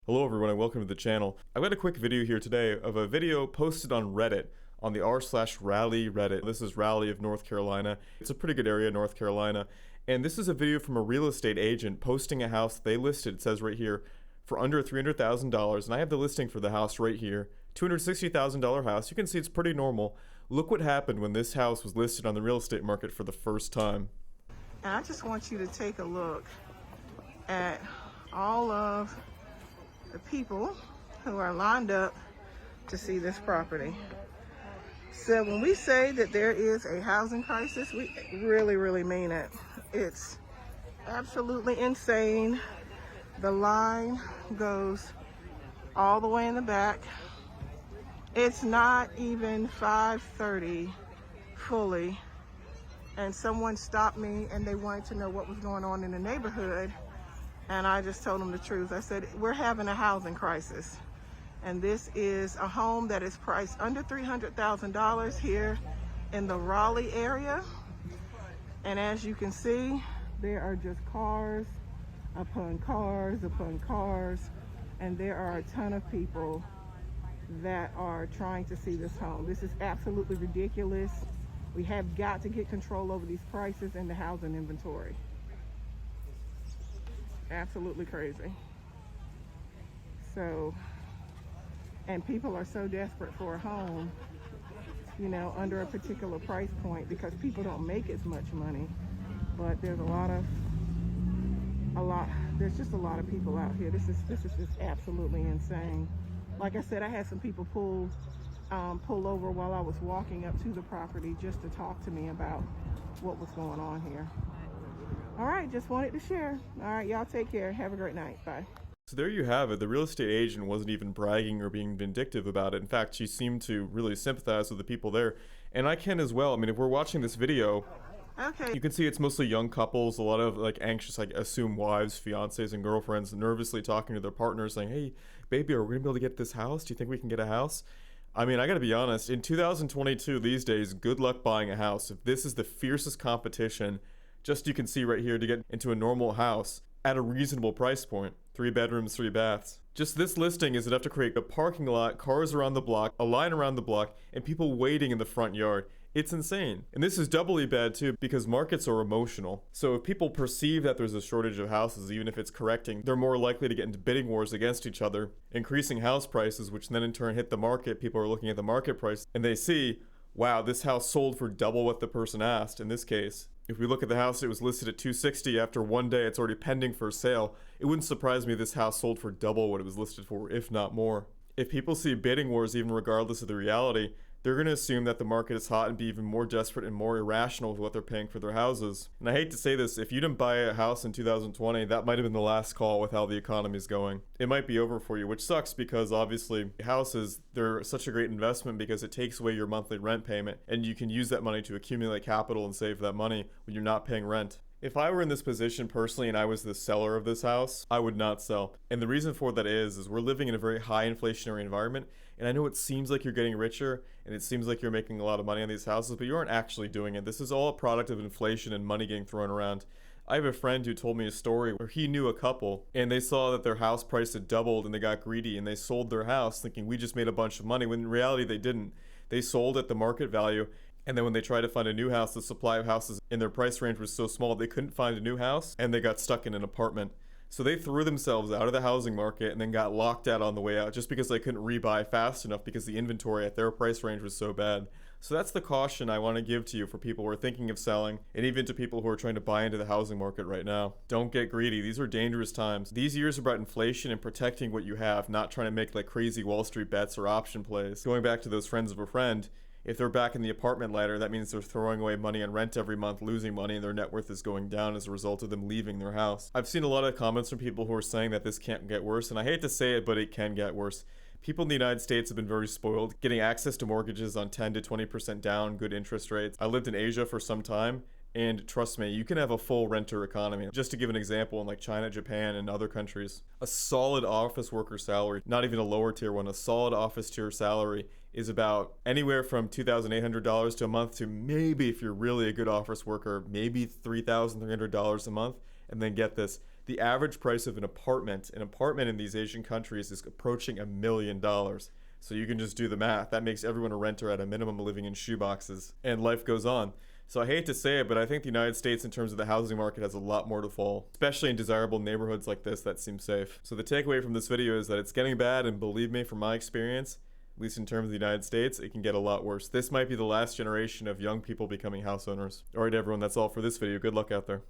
Hello everyone and welcome to the channel. I've got a quick video here today of a video posted on Reddit, on the r/Raleigh Reddit. This is Raleigh of North Carolina. It's a pretty good area, North Carolina. And this is a video from a real estate agent posting a house they listed, it says right here, for under $300,000. And I have the listing for the house right here. $260,000 house. You can see it's pretty normal. Look what happened when this house was listed on the real estate market for the first time. And I just want you to take a look at all of the people who are lined up to see this property. So when we say that there is a housing crisis, we really mean it. It's absolutely insane. The line goes all the way in the back. It's not even 5:30 fully, and someone stopped me and they wanted to know what was going on in the neighborhood. And I just told them the truth. I said, we're having a housing crisis. And this is a home that is priced under $300,000 here in the Raleigh area. And as you can see, there are just cars upon cars upon cars. And there are a ton of people that are trying to see this home. This is absolutely ridiculous. We have got to get control over these prices and the housing inventory. Absolutely crazy. So, and people are so desperate for a home, you know, under a particular price point because people don't make as much money. But there's there's just a lot of people out here. This is just absolutely insane. Like I said, I had some people pull over while I was walking up to the property just to talk to me about what was going on here. All right, just wanted to share. All right, y'all take care. Have a great night. Bye. So there you have it. The real estate agent wasn't even bragging or being vindictive about it. In fact, she seemed to really sympathize with the people there. And I can as well. I mean, if we're watching this video, okay, you can see it's mostly young couples, a lot of like anxious, like assume wives, fiancés, and girlfriends nervously talking to their partners saying, hey, baby, are we gonna be able to get this house? Do you think we can get a house? I mean, I gotta be honest, in 2022 these days, good luck buying a house. If this is the fiercest competition, just you can see right here, to get into a normal house at a reasonable price point, 3 bedrooms, 3 baths. Just this listing is enough to create a parking lot, cars around the block, a line around the block, and people waiting in the front yard. It's insane. And this is doubly bad too because markets are emotional. So if people perceive that there's a shortage of houses, even if it's correcting, they're more likely to get into bidding wars against each other, increasing house prices, which then in turn hit the market. People are looking at the market price and they see, wow, this house sold for double what the person asked in this case. If we look at the house, it was listed at $260. After one day, it's already pending for sale. It wouldn't surprise me if this house sold for double what it was listed for, if not more. If people see bidding wars, even regardless of the reality, they're going to assume that the market is hot and be even more desperate and more irrational with what they're paying for their houses. And I hate to say this, if you didn't buy a house in 2020, that might have been the last call with how the economy is going. It might be over for you, which sucks because obviously houses, they're such a great investment because it takes away your monthly rent payment and you can use that money to accumulate capital and save that money when you're not paying rent. If I were in this position personally and I was the seller of this house, I would not sell. And the reason for that is we're living in a very high inflationary environment. And I know it seems like you're getting richer and it seems like you're making a lot of money on these houses, but you aren't actually doing it. This is all a product of inflation and money getting thrown around. I have a friend who told me a story where he knew a couple and they saw that their house price had doubled and they got greedy and they sold their house thinking we just made a bunch of money when in reality they didn't. They sold at the market value. And then when they tried to find a new house, the supply of houses in their price range was so small they couldn't find a new house and they got stuck in an apartment. So they threw themselves out of the housing market and then got locked out on the way out just because they couldn't rebuy fast enough because the inventory at their price range was so bad. So that's the caution I want to give to you for people who are thinking of selling and even to people who are trying to buy into the housing market right now. Don't get greedy. These are dangerous times. These years are about inflation and protecting what you have, not trying to make like crazy Wall Street bets or option plays. Going back to those friends of a friend, if they're back in the apartment ladder, that means they're throwing away money on rent every month, losing money, and their net worth is going down as a result of them leaving their house. I've seen a lot of comments from people who are saying that this can't get worse, and I hate to say it, but it can get worse. People in the United States have been very spoiled, getting access to mortgages on 10 to 20% down, good interest rates. I lived in Asia for some time, and trust me, you can have a full renter economy. Just to give an example, in like China, Japan, and other countries, a solid office worker salary, not even a lower tier one, a solid office tier salary is about anywhere from $2,800 to a month to maybe, if you're really a good office worker, maybe $3,300 a month. And then get this, The average price of an apartment in these Asian countries is approaching $1 million. So you can just do the math. That makes everyone a renter at a minimum living in shoeboxes, and life goes on. So I hate to say it, but I think the United States, in terms of the housing market, has a lot more to fall, especially in desirable neighborhoods like this that seem safe. So the takeaway from this video is that it's getting bad, and believe me, from my experience, at least in terms of the United States, it can get a lot worse. This might be the last generation of young people becoming house owners. All right, everyone, that's all for this video. Good luck out there.